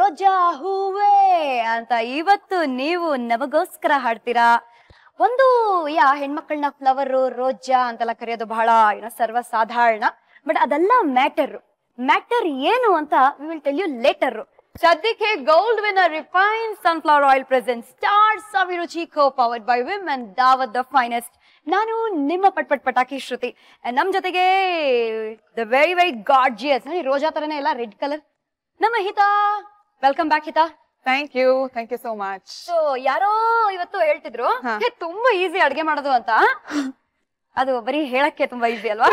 ರೋಜಾ ಹೂವೇ ಅಂತ ಇವತ್ತು ನೀವು ನಮಗೋಸ್ಕರ ಹಾಡ್ತೀರಾ. ಒಂದು ಹೆಣ್ಮಕ್ಳನ್ನ ಫ್ಲವರ್ ರೋಜಾ ಅಂತೆಲ್ಲ ಕರೆಯೋದು ಬಹಳ ಸರ್ವಸಾಧಾರಣ. ಬಟ್ ಅದೆಲ್ಲ ಮ್ಯಾಟರ್ ಏನು ಅಂತ we will tell you later. ಸದ್ಯಕ್ಕೆ gold winner refined sunflower oil present stars Abhiruchi co powered by Vim and Daawat the finest. ನಾನು ನಿಮ್ಮ ಪಟಾಕಿ ಶ್ರುತಿ. ನಮ್ ಜೊತೆಗೆ ದ ವೆರಿ ವೆರಿ ಗಾರ್ಜಿಯಸ್ ರೋಜಾ ತರನೇ ಎಲ್ಲ ರೆಡ್ ಕಲರ್ ನಮ್ಮ Hita. Welcome back Hita. Thank you so much. So ಯಾರೋ ಇವತ್ತು ಹೇಳ್ತಿದ್ರು ತುಂಬಾ ಈಸಿ ಅಡ್ಗೆ ಮಾಡೋದು ಅಂತ. ಅದು ಬರೀ ಹೇಳಕ್ಕೆ ತುಂಬಾ ಈಸಿ ಅಲ್ವಾ?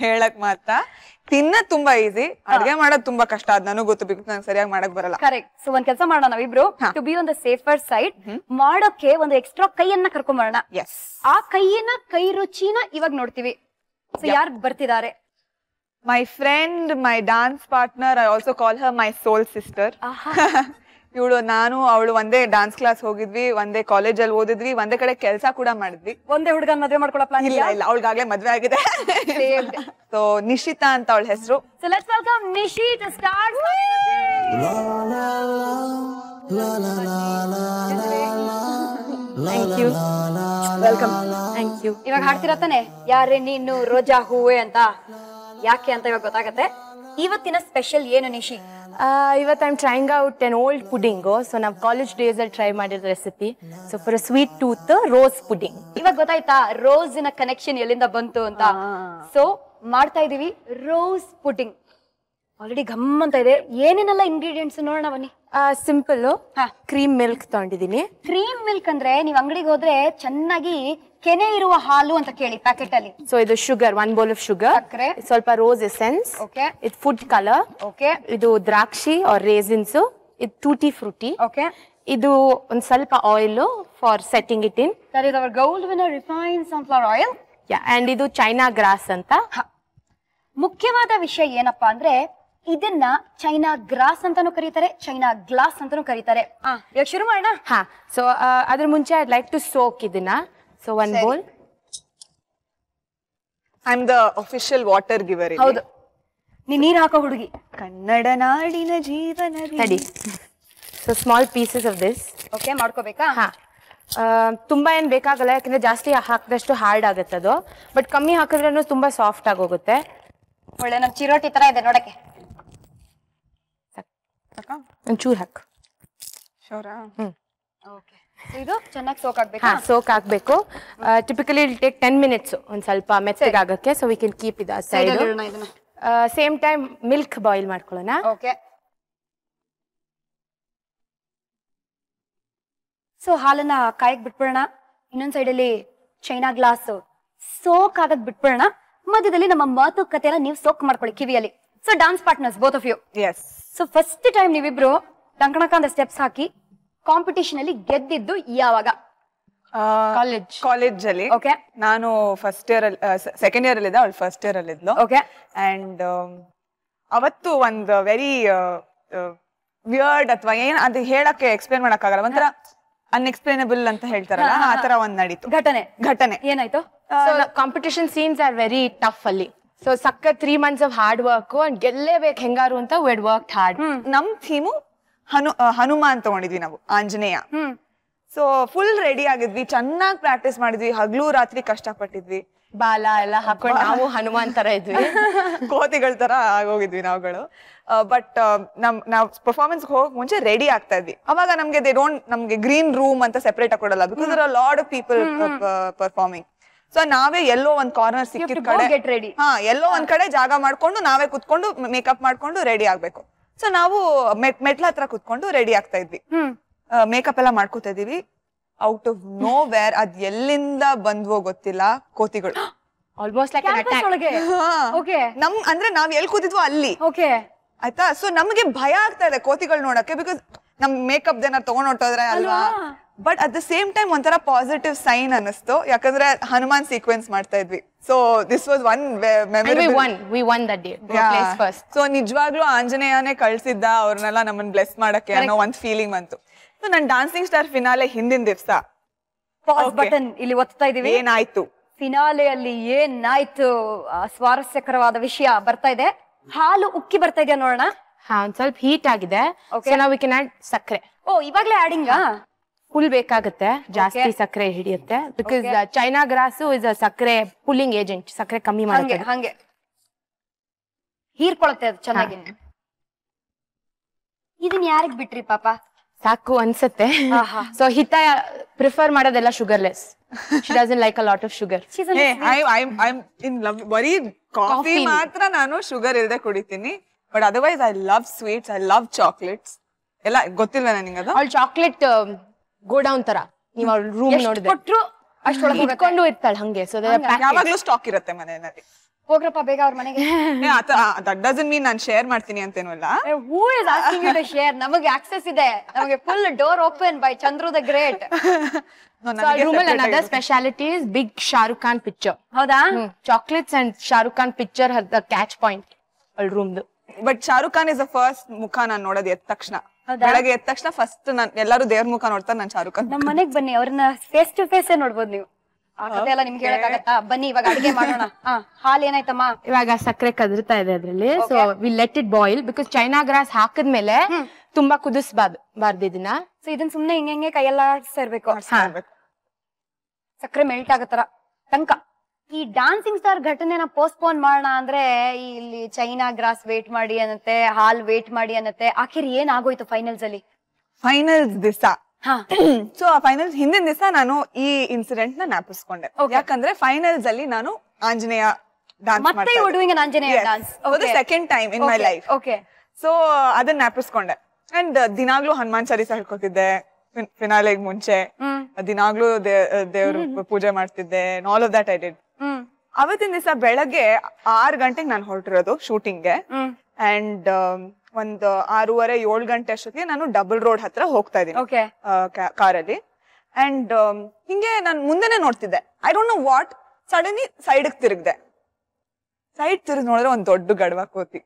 ಹೇಳಕ್ ಮಾತ್ರ, ತಿನ್ನ ತುಂಬಾ ಈಸಿ, ಅಡ್ಗೆ ಮಾಡೋದು ತುಂಬಾ ಕಷ್ಟ. ಅದ್ ನನಗೂ ಗೊತ್ತು, ಬಿಕಾಸ್ ನಂಗೆ ಸರಿಯಾಗಿ ಮಾಡಕ್ ಬರಲ್ಲ. ಕರೆಕ್ಟ್. ಸೊ ಒಂದ್ ಕೆಲಸ ಮಾಡೋಣ ನಾವಿಬ್ರು, to be on the safer side, ಮಾಡೋಕೆ ಒಂದು ಎಕ್ಸ್ಟ್ರಾ ಕೈಯನ್ನ ಕರ್ಕೊಂಬರೋಣ. ಆ ಕೈ ರುಚಿನ ಇವಾಗ ನೋಡ್ತೀವಿ. ಸೊ ಯಾರು ಬರ್ತಿದ್ದಾರೆ? My friend, my dance partner, I also call her my soul sister. ಇವಳು ನಾನು ಅವಳು ಒಂದೇ ಡಾನ್ಸ್ ಕ್ಲಾಸ್ ಹೋಗಿದ್ವಿ, ಒಂದೇ ಕಾಲೇಜಲ್ಲಿ ಓದಿದ್ವಿ, ಒಂದೇ ಕಡೆ ಕೆಲಸ ಕೂಡ ಮಾಡಿದ್ವಿ. ಒಂದೇ ಹುಡುಗನ ಮದ್ವೆ ಮಾಡ್ಕೊಳ್ಳೋ ಪ್ಲಾನ್ ಇಲ್ಲ? ಅವಳಿಗಾಗ್ಲೇ ಮದ್ವೆ ಆಗಿದೆ. ಸೊ ನಿಶಿತಾ ಅಂತ ಅವಳ ಹೆಸರು. So let's welcome Nishi to start. Thank you. Welcome. Thank you. ಇವಾಗ ಹಾಡ್ತಿರ ತಾನೆ ಯಾರೇ ನೀನು ರೋಜಾ ಹೂವೆ ಅಂತ? ಯಾಕೆ ಅಂತ ಇವಾಗ ಗೊತ್ತಾಗತ್ತೆ. ಇವತ್ತಿನ ಸ್ಪೆಷಲ್ ಏನು ನಿಶಿ? ಇವತ್ತು I'm trying out an old pudding. So ನಾವು ಕಾಲೇಜ್ ಡೇಸ್ ಅಲ್ಲಿ ಟ್ರೈ ಮಾಡಿರೋ recipe. So for sweet tooth rose pudding. ಇವಾಗ ಗೊತ್ತಾಯ್ತಾ ರೋಸಿನ ಕನೆಕ್ಷನ್ ಎಲ್ಲಿಂದ ಬಂತು ಅಂತ? ಸೊ ಮಾಡ್ತಾ ಇದೀವಿ ರೋಸ್ ಪುಡಿಂಗ್. ಆಲ್ರೆಡಿ ಗಮ್ ಅಂತ ಇದೆ. ಏನೇನೆಲ್ಲ ಇಂಗ್ರೀಡಿಯೆಂಟ್ಸ್ ನೋಡೋಣ ಬನ್ನಿ. ಸಿಂಪಲ್ ಕ್ರೀಮ್ ಮಿಲ್ಕ್ ತಗೊಂಡಿದ್ದೀನಿ. ಕ್ರೀಮ್ ಮಿಲ್ಕ್ ಅಂದ್ರೆ ನೀವು ಅಂಗಡಿಗೆ ಹೋದ್ರೆ ಚೆನ್ನಾಗಿ ಕೆನೆ ಇರುವ ಹಾಲು ಅಂತ ಕೇಳಿ ಪ್ಯಾಕೆಟ್ ಅಲ್ಲಿ. ಸೊ ಇದು ಶುಗರ್, 1 bowl of ಶುಗರ್, ಸ್ವಲ್ಪ ರೋಸ್ ಎಸೆನ್ಸ್, ಇದು ಫುಡ್ ಕಲರ್, ಇದು ದ್ರಾಕ್ಷಿ ಆರ್ ರೇಸಿನ್ಸ್, ಇದು ಟೂಟಿ ಫ್ರೂಟಿ, ಇದು ಒಂದ್ ಸ್ವಲ್ಪ oil for setting it in. That is our gold winner refined sunflower oil. And ಇದು ಚೈನಾ ಗ್ರಾಸ್ ಅಂತ. ಮುಖ್ಯವಾದ ವಿಷಯ ಏನಪ್ಪಾ ಅಂದ್ರೆ ಇದನ್ನ ಚೈನಾ ಗ್ರಾಸ್ ಅಂತಾನು ಕರೀತಾರೆ, ಚೈನಾ ಗ್ಲಾಸ್ ಅಂತಾನು ಕರೀತಾರೆ. ಇವಾಗ ಶುರು ಮಾಡೋಣ. ಸೊ ಅದ್ರ ಮುಂಚೆ ಐಡ್ ಲೈಕ್ ಟು ಸೋಕ್ ಇದನ್ನ. So 1 bowl. I am the official water giver. ಹೌದು, ನೀರ್ ಹಾಕೋ ಹುಡುಗಿ. ಕನ್ನಡ ನಾಡಿನ ಜೀವನ ತಡಿ. So small pieces of this. Okay, ಮಾಡ್ಕೋಬೇಕಾ? ತುಂಬಾ ಏನ್ ಬೇಕಾಗಲ್ಲ, ಯಾಕಂದ್ರೆ ಜಾಸ್ತಿ ಹಾಕಿದಷ್ಟು ಹಾರ್ಡ್ ಆಗುತ್ತೆ ಅದು. ಬಟ್ ಕಮ್ಮಿ ಹಾಕಿದ್ರೂ ತುಂಬಾ ಸಾಫ್ಟ್ ಆಗಿ ಹೋಗುತ್ತೆ. ಒಳ್ಳೆ ನಮ್ ಚಿರೋಟಿ ತರ ಇದೆ ನೋಡಕ್ಕೆ. ಒಂಚೂರು ಹಾಕು. ಓಕೆ, ಇದು ಚೆನ್ನಾಗಿ ಸೋಕ್ ಆಗ್ಬೇಕು. ಸೋಕ್ ಆಗ್ಬೇಕು. ಟಿಪಿಕಲಿ ಇಲ್ ಟೇಕ್ 10 minutes ಒಂದ್ ಸ್ವಲ್ಪ ಮೆತ್ತಗೆ ಆಗಕ್ಕೆ. So we can keep it side. Same time milk boil ಮಾಡ್ಕೊಳ್ಳೋಣ. ಓಕೆ. ಸೊ ಹಾಲನ್ನ ಕಾಯಕ್ ಬಿಟ್ಬಿಡೋಣ. ಇನ್ನೊಂದ್ ಸೈಡ್ ಅಲ್ಲಿ ಚೈನಾ ಗ್ಲಾಸ್ ಸೋಕ್ ಆಗಕ್ ಬಿಟ್ಬಿಡೋಣ. ಮಧ್ಯದಲ್ಲಿ ನಮ್ಮ ಮಾತುಕತೆನ ನೀವು ಸೋಕ್ ಮಾಡ್ಕೊಳ್ಳಿ ಕಿವಿಯಲ್ಲಿ. So dance partners both of you. So first time ನೀವಿಬ್ರು ಟಂಕಣಕ ಅಂತ ಸ್ಟೆಪ್ಸ್ ಹಾಕಿ ಕಾಂಪಿಟಿಷನ್ ಅಲ್ಲಿ ಗೆದ್ದಿದ್ದು ಯಾವಾಗ? ಕಾಲೇಜ್ ಅಲ್ಲಿ. ಓಕೆ. ನಾನು ಫಸ್ಟ್ ಇಯರ್ ಅಲ್ಲಿ, ಸೆಕೆಂಡ್ ಇಯರ್ ಅಲ್ಲಿ ಇದ್ದೆ, ಅವಳು ಫಸ್ಟ್ ಇಯರ್ ಅಲ್ಲಿ ಇದ್ಲು. ಓಕೆ. ಅಂಡ್ ಅವತ್ತು ಒಂದು ವೆರಿ ವಿಯರ್ಡ್ ಅಥವಾ ಏನ್ ಅದು ಹೇಳಕ್ಕೆ ಎಕ್ಸ್ಪ್ಲೇನ್ ಮಾಡಕ್ ಆಗಲ್ಲ, ಒಂಥರ ಅನ್ಎಕ್ಸ್ಪ್ಲೇನಬಲ್ ಅಂತ ಹೇಳ್ತಾರಲ್ಲ, ಆ ತರ ಒಂದ್ ನಡೀತು ಘಟನೆ. ಏನಾಯ್ತು? Competition scenes are very tough ಅಲ್ಲಿ. ಸೊ ಸಕ್ಕ 3 months of hard work and ಗೆಲ್ಲೇಬೇಕು ಹೆಂಗಾರು ಅಂತ ವಿ ಹ್ಯಾಡ್ ವರ್ಕ್ಡ್ ಹಾರ್ಡ್. ನಮ್ ಥೀಮು ಹನುಮಾನ್ ತಗೊಂಡಿದ್ವಿ ನಾವು, ಆಂಜನೇಯ. ಸೊ ಫುಲ್ ರೆಡಿ ಆಗಿದ್ವಿ, ಚೆನ್ನಾಗಿ ಪ್ರಾಕ್ಟೀಸ್ ಮಾಡಿದ್ವಿ, ಹಗ್ಲು ರಾತ್ರಿ ಕಷ್ಟಪಟ್ಟಿದ್ವಿ. ಬಾಲ ಎಲ್ಲ ಹಾಕೊಂಡು ನಾವು ಹನುಮಾನ್ ತರ ಇದ್ವಿ, ಕೋತಿಗಳ ತರ ಆಗೋಗಿದ್ವಿ ನಾವುಗಳು. ಬಟ್ ನಾವ್ ಪರ್ಫಾರ್ಮೆನ್ಸ್ ಹೋಗ್ ಮುಂಚೆ ರೆಡಿ ಆಗ್ತಾ ಇದ್ವಿ. ಅವಾಗ ನಮ್ಗೆ ಗ್ರೀನ್ ರೂಮ್ ಅಂತ ಸೆಪರೇಟ್ ಆಗಿ ಕೊಡಲ್ಲ, because there are lot of people performing. So ನಾವೇ ಎಲ್ಲೋ ಒಂದ್ ಕಾರ್ನರ್ ಸಿಕ್ಕಿದ ಕಡೆ, ಎಲ್ಲೋ ಒಂದ್ ಕಡೆ ಜಾಗ ಮಾಡ್ಕೊಂಡು ನಾವೇ ಕುತ್ಕೊಂಡು ಮೇಕಪ್ ಮಾಡ್ಕೊಂಡು ರೆಡಿ ಆಗ್ಬೇಕು. ಸೊ ನಾವು ಮೆಟ್ಲ ಹತ್ರ ಕುತ್ಕೊಂಡು ರೆಡಿ ಆಗ್ತಾ ಇದ್ವಿ, ಮೇಕಪ್ ಎಲ್ಲ ಮಾಡ್ಕೋತಾ ಇದೀವಿ. ಔಟ್ ಆಫ್ ನೋ ವೇರ್ ಅದ್ ಎಲ್ಲಿಂದ ಬಂದ್ವೋ ಗೊತ್ತಿಲ್ಲ, ಕೋತಿಗಳು. ಆಲ್ಮೋಸ್ಟ್ ಲೈಕ್ ಅಂದ್ರೆ ನಾವ್ ಎಲ್ಲಿ ಕೂತಿದ್ವೋ ಅಲ್ಲಿ. ಆಯ್ತಾ? ಸೊ ನಮ್ಗೆ ಭಯ ಆಗ್ತಾ ಇದೆ ಕೋತಿಗಳು ನೋಡಕ್ಕೆ, ಬಿಕಾಸ್ ನಮ್ ಮೇಕಪ್ ಏನಾರು ತಗೊಂಡ್ ಹೊಟ್ಟೋದ್ರೆ ಅಲ್ವಾ. But at the same time ಒಂಥರ ಪಾಸಿಟಿವ್ ಸೈನ್ ಅನ್ನಿಸ್ತು, ಯಾಕಂದ್ರೆ ಹನುಮಾನ್ ಸೀಕ್ವೆನ್ಸ್ ಮಾಡ್ತಾ ಇದ್ವಿ. So this was one memorable. So ನಿಜವಾಗ್ಲೂ ಆಂಜನೇಯನೇ ಕಳ್ಸಿದ್ದ ಅವ್ರನ್ನೆಲ್ಲ ನಮ್ಮನ್ನ ಬ್ಲೆಸ್ ಮಾಡಕ್ಕೆ ಅನ್ನೋ ಒಂದ್ ಫೀಲಿಂಗ್ ಬಂತು. ಸೊ ನನ್ ಡಾನ್ಸಿಂಗ್ ಸ್ಟಾರ್ ಫಿನಾಲೆ ಹಿಂದಿನ ದಿವ್ಸ ಬಟನ್ ಇಲ್ಲಿ ಒತ್ತಾ ಇದೀವಿ. ಏನಾಯ್ತು ಫಿನಾಲೆಯಲ್ಲಿ ಏನಾಯ್ತು? ಸ್ವಾರಸ್ಯಕರವಾದ ವಿಷಯ ಬರ್ತಾ ಇದೆ. ಹಾಲು ಉಕ್ಕಿ ಬರ್ತಾ ಇದೆಯಾ ನೋಡೋಣ. ಹಾ ಒಂದ್ ಸ್ವಲ್ಪ ಹೀಟ್ ಆಗಿದೆ. ಸೊ ನಾವು ವಿ ಕ್ಯಾನ್ ಆಡ್ ಸಕ್ಕರೆ. ಓ ಇವಾಗ್ಲೇ ಆಡಿಂಗಾ? ಫುಲ್ ಬೇಕಾಗುತ್ತೆ, ಜಾಸ್ತಿ ಸಕ್ಕರೆ ಹಿಡಿಯುತ್ತೆ. Because China grass is a ಸಕ್ಕರೆ ಪುಲ್ಲಿಂಗ್ ಏಜೆಂಟ್, ಸಕ್ಕರೆ ಕಮ್ಮಿ ಮಾಡುತ್ತೆ. ಹಂಗೆ ಹೀರ್ಕೊಳತ್ತೆ ಅದು ಚೆನ್ನಾಗಿ. ಇದನ್ ಯಾರಿಗ್ ಬಿಟ್ರಿ ಪಾಪ? ಸಾಕು ಅನ್ಸತ್ತೆ. ಸೊ ಹಿತ ಪ್ರಿಫರ್ ಮಾಡೋದೆಲ್ಲ sugarless. She doesn't like a lot of sugar. I'm in love. ಬರೀ ಕಾಫಿ ಮಾತ್ರ ನಾನು ಶುಗರ್ ಇಲ್ಲದೆ ಕುಡಿತೀನಿ. But otherwise I love sweets, I love chocolates ಎಲ್ಲ. ಗೊತ್ತಿಲ್ವ ನನಗೆ ಅದು? ಅವಳು ಚಾಕ್ಲೇಟ್ ಗೋಡೌನ್ ತರ, ನೀವು ಅವ್ಳ ರೂಮ್ ನೋಡಿದ್ರೆ ಕೊಟ್ರು ಅಷ್ಟೊಳಗೆ ಇಟ್ಕೊಂಡು ಇರ್ತಾಳೆ ಹಂಗೆ. ಸೊ ಯಾವಾಗ್ಲೂ ಸ್ಟಾಕ್ ಇರುತ್ತೆ ಮನೆಯಲ್ಲಿ. ಹೋಗ್ರಪ್ಪ ಬೇಗ ಅವ್ರ ಮನೆಗೆ. ದಟ್ ಡಸಂಟ್ ಮೀನ್ ನಾನು ಶೇರ್ ಮಾಡ್ತೀನಿ ಅಂತೇನಲ್ಲ. Who is asking you to share? ನಮಗೆ ಆಕ್ಸೆಸ್ ಇದೆ, ನಮಗೆ full door open by Chandru the great. Another speciality is big Shah Rukh Khan picture. ಹೌದಾ? Chocolates and Shah Rukh Khan picture has the catch point. ಅವಳ ರೂಮ್ದು. But Shahrukh Khan is the first ಮುಖ ನಾನ್ ನೋಡೋದು ಎದ್ದ ತಕ್ಷಣ. ಬೆಳಗ್ಗೆ ಎದ್ದ ತಕ್ಷಣ ಫಸ್ಟ್ ನಾನ್ ಎಲ್ಲರೂ ದೇವ್ರ ಮುಖ ನೋಡ್ತಾರೆ, ನಾನ್ ಶಾರುಖ್ ಖಾನ್. ನಮ್ ಮನೆಗ್ ಬನ್ನಿ, ಅವ್ರನ್ನ ಫೇಸ್ ಟು ಫೇಸ್ ನೋಡ್ಬೋದು ನೀವು. ಆ ಕಥೆ ಎಲ್ಲ ನಿಮ್ಗೆ ಹೇಳಕ್ಕಾಗತ್ತಾ? ಬನ್ನಿ ಇವಾಗ ಅಡಿಗೆ ಮಾಡೋಣ. ಹಾಲ್ ಏನಾಯ್ತಮ್ಮ? ಇವಾಗ ಸಕ್ಕರೆ ಕದರ್ತಾ ಇದೆ ಅದ್ರಲ್ಲಿ. So we let it boil. Because China gross ಹಾಕಿದ್ಮೇಲೆ ತುಂಬಾ ಕುದಿಸಬಾರ್ದು ಇದನ್ನ. ಸೊ ಇದನ್ನ ಸುಮ್ನೆ ಹಿಂಗೆ ಕೈಯೆಲ್ಲ ಆಡ್ಸ್ತಾ ಇರ್ಬೇಕು, ಸಕ್ಕರೆ ಮೆಲ್ಟ್ ಆಗತ್ತರ ತನಕ. ಈ ಡಾನ್ಸಿಂಗ್ ಸ್ಟಾರ್ ಘಟನೆನ ಪೋಸ್ಟ್ಪೋನ್ ಮಾಡೋಣ ಅಂದ್ರೆ ಇಲ್ಲಿ ಚೈನಾ ಗ್ರಾಸ್ ವೇಟ್ ಮಾಡಿ ಅನ್ನತ್ತೆ, ಹಾಲ್ ವೇಟ್ ಮಾಡಿ ಅನ್ನತ್ತೆ. ಆಖಿರ್ ಏನ್ ಆಗೋಯ್ತು ಫೈನಲ್ಸ್ ಅಲ್ಲಿ? ಫೈನಲ್ಸ್ ದಿವಸ ಸೊ ಆ ಫೈನಲ್ಸ್ ಹಿಂದಿನ ದಿವಸ ನಾನು ಈ ಇನ್ಸಿಡೆಂಟ್ ನ ಜ್ಞಾಪಿಸ್ಕೊಂಡೆ. ಯಾಕಂದ್ರೆ ಫೈನಲ್ಸ್ ಅಲ್ಲಿ ನಾನು ಆಂಜನೇಯ ಡಾನ್ಸ್ ಮತ್ತೆ you doing an Anjaneya dance for the second time in my life. Okay. So ಅದನ್ನ ಜ್ಞಾಪಿಸ್ಕೊಂಡೆ. ಅಂಡ್ ದಿನಾಗ್ಲೂ ಹನುಮಾನ್ ಚಾಲೀಸ ಹೇಳ್ಕೊತಿದ್ದೆ ಫಿನಾಲೆಗ್ ಮುಂಚೆ. ದಿನಾಗ್ಲೂ ದೇವ್ರ ಪೂಜೆ ಮಾಡ್ತಿದ್ದೆ. All of that I did. ಅವತ್ತಿನ ದಿವಸ ಬೆಳಗ್ಗೆ 6 ಗಂಟೆಗೆ ನಾನು ಹೊರಟಿರೋದು ಶೂಟಿಂಗ್ಗೆ. ಅಂಡ್ ಒಂದು 6:30-7 ಗಂಟೆ ಅಷ್ಟೊತ್ತಿಗೆ ನಾನು ಡಬಲ್ ರೋಡ್ ಹತ್ರ ಹೋಗ್ತಾ ಇದ್ದೀನಿ ಕಾರಲ್ಲಿ. ಅಂಡ್ ಹಿಂಗೆ ನಾನು ಮುಂದೆನೆ ನೋಡ್ತಿದ್ದೆ. I don't know what, suddenly side ತಿರುಗ್ದೆ. ಸೈಡ್ ತಿರುಗಿ ನೋಡಿದ್ರೆ ಒಂದ್ ದೊಡ್ಡ ಗಡವ ಕೋತಿ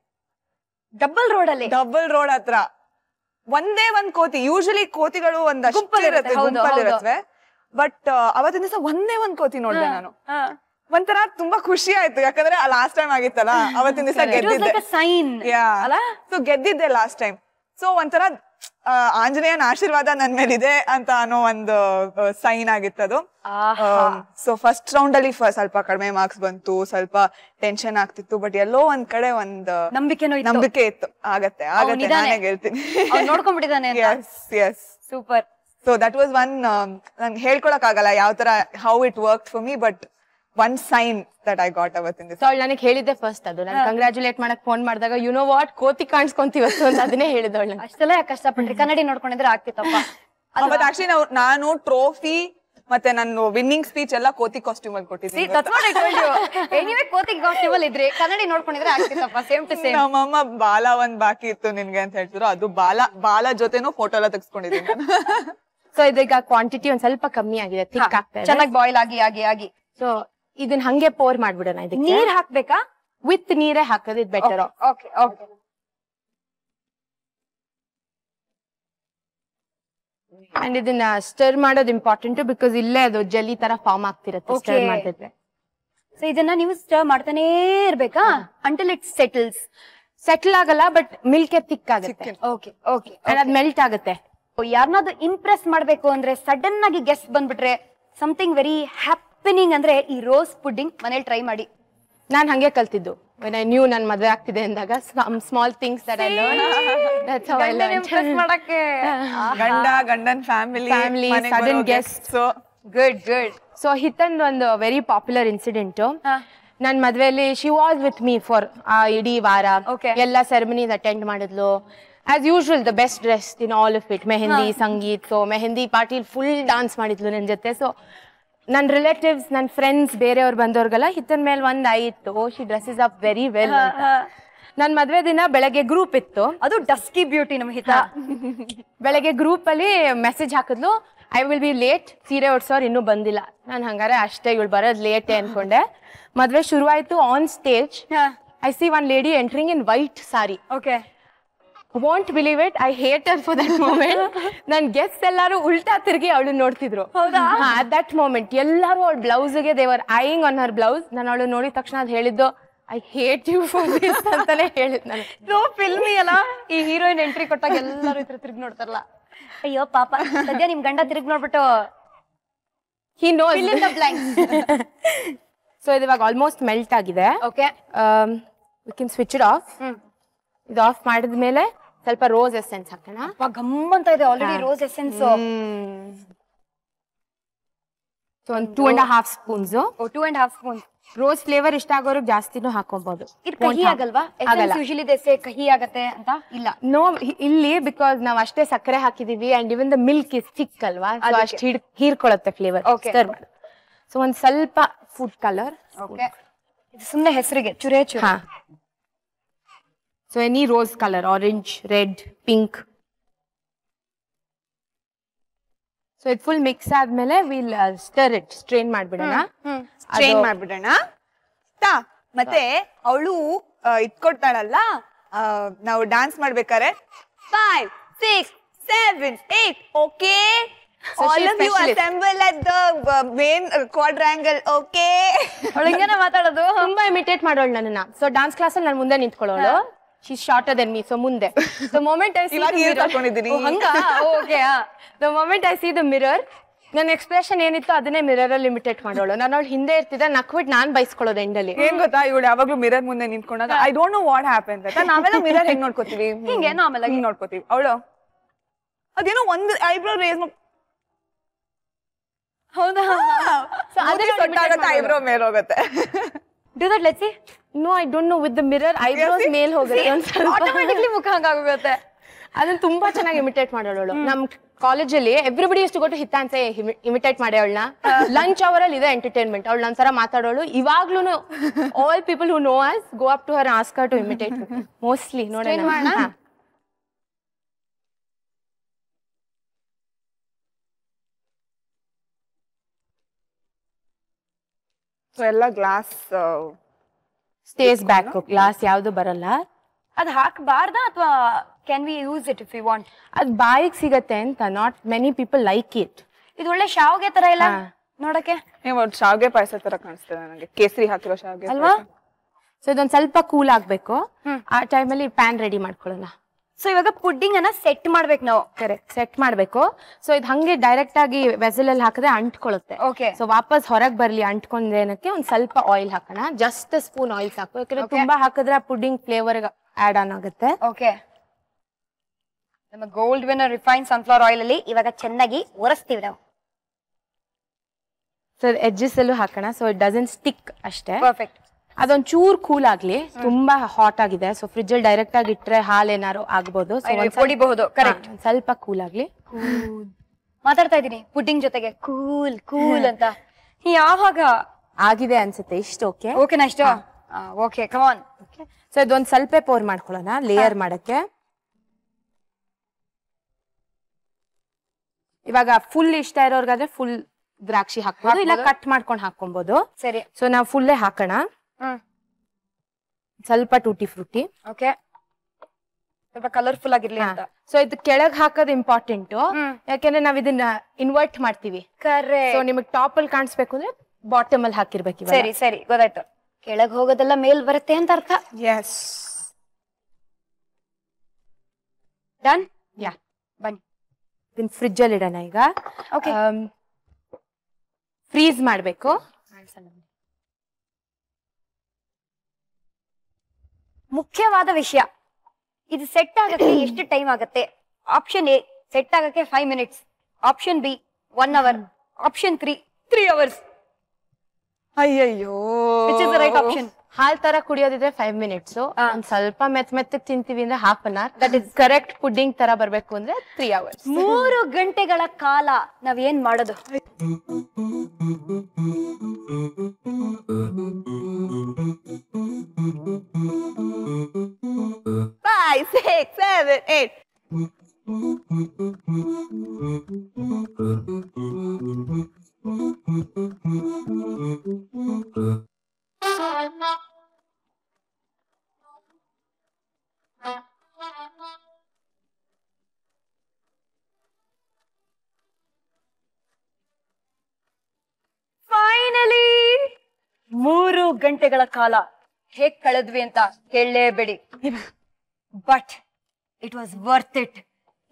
ಡಬಲ್ ರೋಡ್ ಹತ್ರ. ಒಂದೇ ಒಂದ್ ಕೋತಿ. ಯೂಶಲಿ ಕೋತಿಗಳು ಒಂದಷ್ಟು ಗುಂಪಲ್ಲಿರತ್ವೆ. ಬಟ್ ಅವತ್ತಿನ ದಿವಸ ಒಂದೇ ಒಂದ್ ಕೋತಿ ನೋಡ್ದೆ ನಾನು. ಒಂಥರ ತುಂಬಾ ಖುಷಿ ಆಯ್ತು, ಯಾಕಂದ್ರೆ ಲಾಸ್ಟ್ ಟೈಮ್ ಆಗಿತ್ತಲ್ಲ, ಅವತ್ತಿನ ದಿವಸ ಗೆದ್ದಿದ್ದೆ. ಸೊ ಗೆದ್ದಿದ್ದೆ ಲಾಸ್ಟ್ ಟೈಮ್. ಸೊ ಒಂಥರ ಆಂಜನೇಯನ ಆಶೀರ್ವಾದ ನನ್ ಮೇಲಿದೆ ಅಂತ ಅನ್ನೋ ಒಂದು ಸೈನ್ ಆಗಿತ್ತದು. ಸೊ ಫಸ್ಟ್ ರೌಂಡ್ ಅಲ್ಲಿ ಸ್ವಲ್ಪ ಕಡಿಮೆ ಮಾರ್ಕ್ಸ್ ಬಂತು, ಸ್ವಲ್ಪ ಟೆನ್ಷನ್ ಆಗ್ತಿತ್ತು. ಬಟ್ ಎಲ್ಲೋ ಒಂದ್ ಕಡೆ ಒಂದ್ ನಂಬಿಕೆ ಇತ್ತು, ಆಗತ್ತೆ ನಾನೇ ಗೆಲ್ತೀನಿ. ನೋಡ್ಕೊಂಡ್ಬಿಟ್ಟಿದ್ದಾನೆ. Super. So that was one, ನಂಗೆ ಹೇಳ್ಕೊಳಕ್ ಆಗಲ್ಲ ಯಾವ ತರ how it work for me, but one sign that I got ಅವತ್ತಿನ ದಿವಸ. ನನಗೆ ಹೇಳಿದ್ದೆ ಫಸ್ಟ್ ಅದು. ನಾನು ಕಂಗ್ರಾಚುಲೇಟ್ ಮಾಡಕ್ ಫೋನ್ ಮಾಡಿದಾಗ ಯು ನೋ ವಾಟ್, ಕೋತಿ ಕಾಣಿಸ್ಕೊಂತೀವತ್ತು ಅಂತ ಅದನ್ನೇ ಹೇಳಿದವಳು. ಅಷ್ಟೆಲ್ಲ ಕಷ್ಟಪಟ್ರಿ, ಕನ್ನಡಿ ನೋಡ್ಕೊಂಡಿದ್ರೆ ಆಗ್ತಿತ್ತಪ್ಪ. ಬಟ್ ಆಕ್ಚುಲಿ ನಾನು ಟ್ರೋಫಿ ಮತ್ತೆ ನಾನು ವಿನ್ನಿಂಗ್ ಸ್ಪೀಚ್ ಎಲ್ಲ ಕೋತಿ ಕಾಸ್ಟ್ಯೂಮ್ ಅಲ್ಲಿ ಕೊಟ್ಟಿದ್ದೀನಿ. ಕೋತಿ ಕಾಸ್ಟ್ಯೂಮ್ ಅಲ್ಲಿ ಇದ್ರಿ, ಕನ್ನಡಿ ನೋಡ್ಕೊಂಡಿದ್ರೆ ಆಗ್ತಿತ್ತಪ್ಪ. Same to same. ನಮ್ಮಮ್ಮ ಬಾಲ ಒಂದ್ ಬಾಕಿ ಇತ್ತು ನಿನ್ಗೆ ಅಂತ ಹೇಳ್ತಿದ್ರು. ಅದು ಬಾಲ ಜೊತೆನೂ ಫೋಟೋ ಎಲ್ಲ ತೆಗೆಸ್ಕೊಂಡಿದ್ದೀನಿ. ಸೊ ಇದೀಗ ಕ್ವಾಂಟಿಟಿ ಒಂದ್ ಸ್ವಲ್ಪ ಕಮ್ಮಿ ಆಗಿದೆ, ಥಿಕ್ ಆಗ್ತಾ ಇದೆ, ಚೆನ್ನಾಗಿ ಬಾಯ್ಲ್ ಆಗಿ. ಸೊ ಇದನ್ನ ಹಂಗೆ ಪೋರ್ ಮಾಡ್ಬಿಡೋಣ. ಇದಕ್ಕೆ ನೀರ್ ಹಾಕ್ಬೇಕಾ? ವಿತ್ ನೀರೇ ಹಾಕೋದು ಇದು ಬೆಟರ್. ಓಕೆ. ಅಂಡ್ ಇದನ್ನ ಸ್ಟರ್ ಮಾಡೋದು ಇಂಪಾರ್ಟೆಂಟ್, ಬಿಕಾಸ್ ಇಲ್ಲೇ ಅದು ಜೆಲ್ಲಿ ತರ ಫಾರ್ಮ್ ಆಗ್ತಿರತ್ತೆ ಸ್ಟರ್ ಮಾಡ್ತಿದ್ರೆ. ಸೊ ಇದನ್ನ ನೀವು ಸ್ಟರ್ ಮಾಡ್ತಾನೆ ಇರ್ಬೇಕಾ ಅಂಟಿಲ್ ಇಟ್ ಸೆಟಲ್ ಆಗಲ್ಲ, ಬಟ್ ಮಿಲ್ಕ್ ಥಿಕ್ ಆಗುತ್ತೆ. ಓಕೆ. ಅದ್ ಮೆಲ್ಟ್ ಆಗುತ್ತೆ. ಯಾರನ್ನಾದ್ರು ಇಂಪ್ರೆಸ್ ಮಾಡ್ಬೇಕು ಅಂದ್ರೆ ಸಡನ್ ಆಗಿ ಗೆಸ್ಟ್ ಬಂದ್ಬಿಟ್ರೆ ಸಮಥಿಂಗ್ ವೆರಿ ಹ್ಯಾಪನಿಂಗ್ ಅಂದ್ರೆ ಈ ರೋಸ್ ಪುಡ್ಡಿಂಗ್ ಮನೇಲಿ ಟ್ರೈ ಮಾಡಿ. ನಾನ್ ಹಂಗೆ ಕಲ್ತಿದ್ದು. when I knew ನನ್ ಮದ್ವೆ ಆಗ್ತಿದೆ ಅಂದಾಗ small things that I learned. That's how I learned. Impress ಮಾಡಕ್ಕೆ ಗಂಡನ್ family sudden guests. So good. So ಹಿತಂದ್ ಒಂದು ವೆರಿ ಪಾಪ್ಯುಲರ್ ಇನ್ಸಿಡೆಂಟ್. ನನ್ ಮದ್ವೆಲಿ she was with me for ಇಡೀ ವಾರ. ಎಲ್ಲ ಸೆರೆಮನೀಸ್ ಅಟೆಂಡ್ ಮಾಡಿದ್ಲು. As usual, the best dressed in all of it. Mehendi, Sangeet. So mehendi party full dance ಮಾಡಿದ್ಲು ನನ್ ಜೊತೆ. So ನನ್ನ ರಿಲೇಟಿವ್ಸ್, ನನ್ನ ಫ್ರೆಂಡ್ಸ್, ಬೇರೆಯವ್ರು ಬಂದವ್ರಿಗೆಲ್ಲ ಹಿತನ್ ಮೇಲೆ ಒಂದ್ ಆಯ್ತು, she dresses up very well. ನನ್ ಮದ್ವೆ ದಿನ ಬೆಳಗ್ಗೆ ಗ್ರೂಪ್ ಇತ್ತು. ಅದು ಡಸ್ಕಿ ಬ್ಯೂಟಿ ನಮ್ ಹಿತ. ಬೆಳಗ್ಗೆ ಗ್ರೂಪ್ ಅಲ್ಲಿ ಮೆಸೇಜ್ ಹಾಕಿದ್ಲು, ಐ ವಿಲ್ ಬಿ ಲೇಟ್, ಸೀರೆ ಉಡ್ಸೋರ್ ಇನ್ನೂ ಬಂದಿಲ್ಲ. ನಾನು ಹಂಗಾರೆ ಅಷ್ಟೇ, ಇವಳು ಬರೋದ್ ಲೇಟೆ ಅನ್ಕೊಂಡೆ. ಮದ್ವೆ ಶುರುವಾಯ್ತು. On stage I C one lady entering in white sorry. Won't believe it, I hate her for that moment. ನನ್ ಗೆಸ್ಟ್ ಎಲ್ಲಾರು ಉಲ್ಟಾ ತಿರ್ಗಿ ಅವಳು ನೋಡ್ತಿದ್ರು. at that moment ಎಲ್ಲಾರು ಅವಳ ಬ್ಲೌಸ್ಗೆ they were eyeing on her blouse. ನಾನು ಅವಳು ನೋಡಿದ ತಕ್ಷಣ ಅದ್ ಹೇಳಿದ್ದು, I hate you for this ಅಂತಾನೆ ಹೇಳಿದ್ ನಾನು. ನೋ ಫಿಲ್ಮಿ ಅಲ್ಲ, ಈ ಹೀರೋಯಿನ್ ಎಂಟ್ರಿ ಕೊಟ್ಟಾಗ ಎಲ್ಲರೂ ಇದ್ರ ತಿರುಗಿ ನೋಡ್ತಾರಲ್ಲ. ಅಯ್ಯೋ ಪಾಪ, ಸದ್ಯ ನಿಮ್ ಗಂಡ ತಿರುಗಿ ನೋಡ್ಬಿಟ್ಟು he knows fill in the blanks. So ಇದು ಇವಾಗ ಆಲ್ಮೋಸ್ಟ್ ಮೆಲ್ಟ್ ಆಗಿದೆ. Okay, we can switch it off. ಇದು ಆಫ್ ಮಾಡಿದ್ಮೇಲೆ ಸ್ವಲ್ಪ ರೋಸ್ ಎಸೆನ್ಸ್ ಹಾಕೋಣ. ಗಮ್ ಅಂತ ಇದೆ ಆಲ್ರೆಡಿ ರೋಸ್ ಎಸೆನ್ಸ್. ಸೊ ಒಂದು 2.5 ಸ್ಪೂನ್ಸ್. 2.5 ಸ್ಪೂನ್. ರೋಸ್ ಫ್ಲೇವರ್ ಇಷ್ಟ ಆಗೋರಿಗೆ ಜಾಸ್ತಿನೂ ಹಾಕೋಬಹುದು. ಇದು ಕಹಿ ಆಗಲ್ವಾ? ಎಸೆನ್ಸ್ ಯೂಶುವಲಿ ದೇ ಸೇ ಕಹಿ ಆಗತ್ತೆ ಅಂತ. ಇಲ್ಲ, ನೋ, ಇಲ್ಲಿ ಬಿಕಾಸ್ ನಾವ್ ಅಷ್ಟೇ ಸಕ್ಕರೆ ಹಾಕಿದೀವಿ and even the milk is thick ಅಲ್ವಾ, ಸೊ ಅಷ್ಟು ಹೀರ್ಕೊಳ್ಳುತ್ತೆ ಫ್ಲೇವರ್. ಸೊ ಒಂದ್ ಸ್ವಲ್ಪ ಫುಡ್ ಕಲರ್. ಓಕೆ, ಇದು ಸುಮ್ಮನೆ ಹೆಸರಿಗೆ ಚುರೇ ಚುರ. So any rose colour, orange, red, pink. So ಇದು ಫುಲ್ ಮಿಕ್ಸ್ ಆದ್ಮೇಲೆ ವಿಲ್ ಸ್ಟರ್ ಇಟ್, ಸ್ಟ್ರೈನ್ ಮಾಡ್ಬಿಡೋಣ. ಸ್ಟ್ರೈನ್ ಮಾಡ್ಬಿಡೋಣ. ಮತ್ತೆ ಅವಳು ಇಟ್ಕೊಡ್ತಾಳಲ್ಲ, ನಾವು ಡಾನ್ಸ್ ಮಾಡ್ಬೇಕಾರೆ 5, 6, 7, 8. Okay, all of you assemble at the main quadrangle. Okay. ಅವಳಿಂಗೇನ ಮಾತಾಡೋದು, ತುಂಬಾ ಇಮಿಟೇಟ್ ಮಾಡೋಳು ನನ್ನನ್ನ. ಸೊ ಡಾನ್ಸ್ ಕ್ಲಾಸ್ ಅಲ್ಲಿ ನಾನು ಮುಂದೆ ನಿಂತ್ಕೊಳ್ಳೋಳು. She's shorter than me, so ಮುಂದೆ. The moment I see the mirror, the moment I see the mirror, ನನ್ನ expression ಏನಿತ್ತು ಅದನ್ನೇ ಮಿರರ್ ಅಲ್ಲಿ ಇಮಿಟೇಟ್ ಮಾಡೋಳು. ನಾನು ಅವಳು ಹಿಂದೆ ಇರ್ತಿದ್ದೆ, ನಕ್ಬಿಟ್ಟು ನಾನ್ ಬೈಸ್ಕೊಳ್ಳೋದು ಎಂಡಲ್ಲಿ. ಏನ್ ಗೊತ್ತಾ, ಇವಳು ಯಾವಾಗ್ಲೂ ಮಿರರ್ ಮುಂದೆ ನಿಂತ್ಕೊಂಡಾಗ I don't know what happen ಅಂತ. ನಾವೆಲ್ಲ ಮಿರರ್ ಹೆಂಗ್ ನೋಡ್ಕೋತೀವಿ, ಹಿಂಗೆ ನಾರ್ಮಲ್ ಆಗಿ ನೋಡ್ಕೋತೀವಿ. ಅವಳು ಅದೇನೋ ಒಂದು ಐಬ್ರೋ ರೇಸ್, ಹೌದಾ? ಸೊ ಅದೇ ಸೊಟ್ಟಾಗತ್ತೆ, ಐಬ್ರೋ ಮೇಲೆ ಹೋಗುತ್ತೆ. Do that, let's see. No, I don't know. With the mirror, eyebrows ಮೇಲ್ ಹೋಗುತ್ತೆ. ಆಟೋಮ್ಯಾಟಿಕ್ಲಿ ಮುಖ ಹಂಗಾಗುತ್ತೆ. ಅದನ್ನ ತುಂಬಾ ಚೆನ್ನಾಗಿ ಇಮಿಟೇಟ್ ಮಾಡೋಳು. ನಮ್ ಕಾಲೇಜಲ್ಲಿ ಎವ್ರಿಬಡಿ ಇಷ್ಟು ಕೊಟ್ಟು ಹಿತ್ತಾನ್ಸ ಇಮಿಟೇಟ್ ಮಾಡಿ ಅವಳನ್ನ. ಲಂಚ್ ಅವರ್ ಅಲ್ಲಿ ಇದೆ ಎಂಟರ್ಟೈನ್ಮೆಂಟ್. ಅವಳು ನಂತರ ಮಾತಾಡೋಳು. ಇವಾಗ್ಲೂ all people who know us go up to her, ask her to imitate mostly. ನೋಡೋಣ. ಎಲ್ಲ ಗ್ಲಾಸ್ ಸ್ಟೇಸ್ ಬ್ಯಾಕ್, ಗ್ಲಾಸ್ ಯಾವ್ದು ಬರಲ್ಲ. ಅದ್ ಹಾಕಬಾರ್ದಾ ಅಥವಾ can we use it if you want? ಅದ್ ಬಾಯಿಗೆ ಸಿಗತ್ತೆ ಅಂತ. Not many people like it. ಇದು ಒಳ್ಳೆ ಶಾವ್ಗೆ ತರ ಇಲ್ಲ ನೋಡಕ್ಕೆ. ಶಾವ್ಗೆ ಪಾಯಸ ತರ ಕಾಣಿಸ್ತದೆ ನನಗೆ, ಕೇಸರಿ ಹಾಕಿರೋ ಶಾವ್ಗೆ ಅಲ್ವಾ? ಸೊ ಇದೊಂದ್ ಸ್ವಲ್ಪ ಕೂಲ್ ಆಗ್ಬೇಕು. ಆ ಟೈಮಲ್ಲಿ ಪ್ಯಾನ್ ರೆಡಿ ಮಾಡ್ಕೊಳ್ಳೋಣ. ಸೊ ಇವಾಗ ಪುಡ್ಡಿಂಗ್ ಅನ್ನ ಸೆಟ್ ಮಾಡ್ಬೇಕು ನಾವು. ಕರೆಕ್ಟ್, ಸೆಟ್ ಮಾಡ್ಬೇಕು. ಸೊ ಇದು ಹಂಗೆ ಡೈರೆಕ್ಟ್ ಆಗಿ ವೆಸಲ್ ಅಲ್ಲಿ ಹಾಕಿದ್ರೆ ಅಂಟ್ಕೊಳ್ಳುತ್ತೆ. ಓಕೆ, ಸೊ ವಾಪಸ್ ಹೊರಗೆ ಬರ್ಲಿ ಅಂಟ್ಕೊಂಡೇನಕ್ಕೆ ಒಂದ್ ಸ್ವಲ್ಪ ಆಯಿಲ್ ಹಾಕೋಣ. ಜಸ್ಟ್ ಸ್ಪೂನ್ ಆಯಿಲ್ ಸಾಕು, ಯಾಕಂದ್ರೆ ತುಂಬಾ ಹಾಕಿದ್ರೆ ಪುಡ್ಡಿಂಗ್ ಫ್ಲೇವರ್ ಆಡ್ ಆನ್ ಆಗುತ್ತೆ. ಓಕೆ, ನಮ್ಮ gold winner refine sunflower oil ಅಲ್ಲಿ ಇವಾಗ ಚೆನ್ನಾಗಿ ಒರೆಸ್ತೀವಿ ನಾವು. ಸೊ ಎಡ್ಜಸ್ ಅಲ್ಲೂ ಹಾಕೋಣ, ಸೊ ಇಟ್ ಡಸಂಟ್ ಸ್ಟಿಕ್ ಅಷ್ಟೇ. ಪರ್ಫೆಕ್ಟ್. ಅದೊಂದ್ ಚೂರ್ ಕೂಲ್ ಆಗ್ಲಿ. ತುಂಬಾ ಹಾಟ್ ಆಗಿದೆ, ಸೊ ಫ್ರಿಜ್ ಅಲ್ಲಿ ಡೈರೆಕ್ಟ್ ಆಗಿ ಇಟ್ರೆ ಹಾಲ್ ಏನಾರು ಆಗ್ಬೋದು. ಹೊಡಿಬಹುದು. ಕರೆಕ್ಟ್, ಸ್ವಲ್ಪ ಕೂಲ್ ಆಗ್ಲಿ. ಮಾತಾಡ್ತಾ ಇದೀನಿ ಪುಡ್ಡಿಂಗ್ ಜೊತೆಗೆ ಕೂಲ್ ಕೂಲ್ ಅಂತ. ಯಾವಾಗ ಆಗಿದೆ ಅನ್ಸುತ್ತೆ ಇಷ್ಟು. ಓಕೆ, ಓಕೆನಾ ಇಷ್ಟು? Okay, come on. ಸೊ ಇದೊಂದ್ ಸ್ವಲ್ಪ ಪೋರ್ ಮಾಡ್ಕೊಳ್ಳೋಣ ಲೇಯರ್ ಮಾಡಕ್ಕೆ. ಇವಾಗ ಫುಲ್ ಇಷ್ಟ ಇರೋರ್ಗಾದ್ರೆ ಫುಲ್ ದ್ರಾಕ್ಷಿ ಹಾಕ್ಬೋದು, ಇಲ್ಲ ಕಟ್ ಮಾಡ್ಕೊಂಡು ಹಾಕೊಬಹುದು. ಸರಿ, ಸೊ ನಾವು ಫುಲ್ಲೇ ಹಾಕೋಣ. ಸ್ವಲ್ಪ ಟೂಟಿ ಫ್ರೂಟಿ. ಓಕೆ, ಸ್ವಲ್ಪ ಕಲರ್ಫುಲ್ ಆಗಿರ್ಲಿ ಅಂತ. ಸೊ ಇದು ಕೆಳಗ್ ಹಾಕೋದು ಇಂಪಾರ್ಟೆಂಟ್, ಯಾಕೆಂದ್ರೆ ನಾವ್ ಇದನ್ನ ಇನ್ವರ್ಟ್ ಮಾಡ್ತೀವಿ. ಕರೆಕ್ಟ್. ಸೊ ನಿಮಗ್ ಟಾಪ್ ಅಲ್ಲಿ ಕಾಣಿಸ್ಬೇಕು ಅಂದ್ರೆ ಬಾಟಮ್ ಅಲ್ಲಿ ಹಾಕಿರ್ಬೇಕು. ಸರಿ ಸರಿ, ಗೊತ್ತಾಯ್ತು. ಕೆಳಗ್ ಹೋಗೋದೆಲ್ಲ ಮೇಲ್ ಬರುತ್ತೆ ಅಂತ ಅರ್ಥ. S, done. ಯಾ, ಬನ್ನಿ ಇದನ್ನ ಫ್ರಿಜ್ ಅಲ್ಲಿ ಇಡೋಣ ಈಗ. ಓಕೆ, ಫ್ರೀಸ್ ಮಾಡ್ಬೇಕು. ಮುಖ್ಯವಾದ ವಿಷಯ, ಇದು ಸೆಟ್ ಆಗಕ್ಕೆ ಎಷ್ಟು ಟೈಮ್ ಆಗುತ್ತೆ? ಆಪ್ಷನ್ ಎ ಸೆಟ್ ಆಗಕ್ಕೆ 5 minutes, option B 1 hour, option 3 hours. ಅಯ್ಯಯ್ಯೋ, which is the right option? ಹಾಲ್ ತರ ಕುಡಿಯೋದಿದ್ರೆ 5 minutes, ಒಂದ್ ಸ್ವಲ್ಪ ಮೆತ್ತಗ್ ತಿಂತೀವಿ ಅಂದ್ರೆ 1/2 hour. That is correct. Pudding ತರ ಬರ್ಬೇಕು ಅಂದ್ರೆ 3 hours. 3 ಗಂಟೆಗಳ ಕಾಲ ನಾವ್ ಏನ್ ಮಾಡೋದು? 5, 6, 7, 8. ಫೈನಲಿ 3 ಗಂಟೆಗಳ ಕಾಲ ಹೇಗ್ ಕಳೆದ್ವಿ ಅಂತ ಕೇಳಲೇಬೇಡಿ. But it was worth it.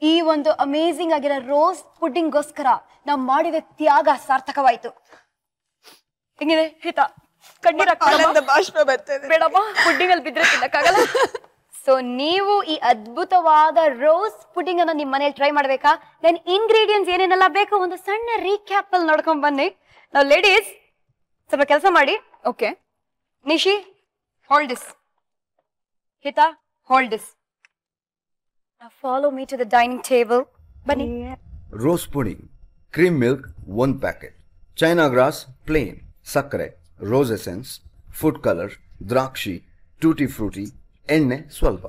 ಈ ಒಂದು ಅಮೇಸಿಂಗ್ ಆಗಿರೋ ರೋಸ್ ಪುಡ್ಡಿಂಗ್ಗೋಸ್ಕರ ನಾವ್ ಮಾಡಿದ ತ್ಯಾಗ ಸಾರ್ಥಕವಾಯ್ತು. ಹೆಂಗಿದೆ ಹಿತ? ಕಣ್ಣೀರ ಭಾಷಣ ಬರ್ತದೆ. ಬೇಡಮ್ಮ, ಪುಡ್ಡಿಂಗ್ ಅಲ್ಲಿ ಬಿದ್ರೆ ತಿನ್ನಕ್ಕಾಗಲ್ಲ. ಸೊ ನೀವು ಈ ಅದ್ಭುತವಾದ ರೋಸ್ ಪುಡ್ಡಿಂಗ್ ಅನ್ನ ನಿಮ್ ಮನೇಲಿ ಟ್ರೈ ಮಾಡ್ಬೇಕಾ? ದೆನ್ ಇಂಗ್ರೀಡಿಯೆಂಟ್ಸ್ ಏನೇನೆಲ್ಲ ಬೇಕು ಒಂದು ಸಣ್ಣ ರೀಕ್ಯಾಪ್ ಅಲ್ಲಿ ನೋಡ್ಕೊಂಡ್ ಬನ್ನಿ. ನಾವು ಲೇಡೀಸ್ ಸ್ವಲ್ಪ ಕೆಲಸ ಮಾಡಿ. Okay Nishi, hold this. Hita, hold this. Follow me to the dining table. Bunny. Rose pudding, cream milk 1 packet, china grass plain, sakkare, rose essence, food color, drakshi, tutti frutti, ಎಣ್ಣೆ ಸ್ವಲ್ಪ.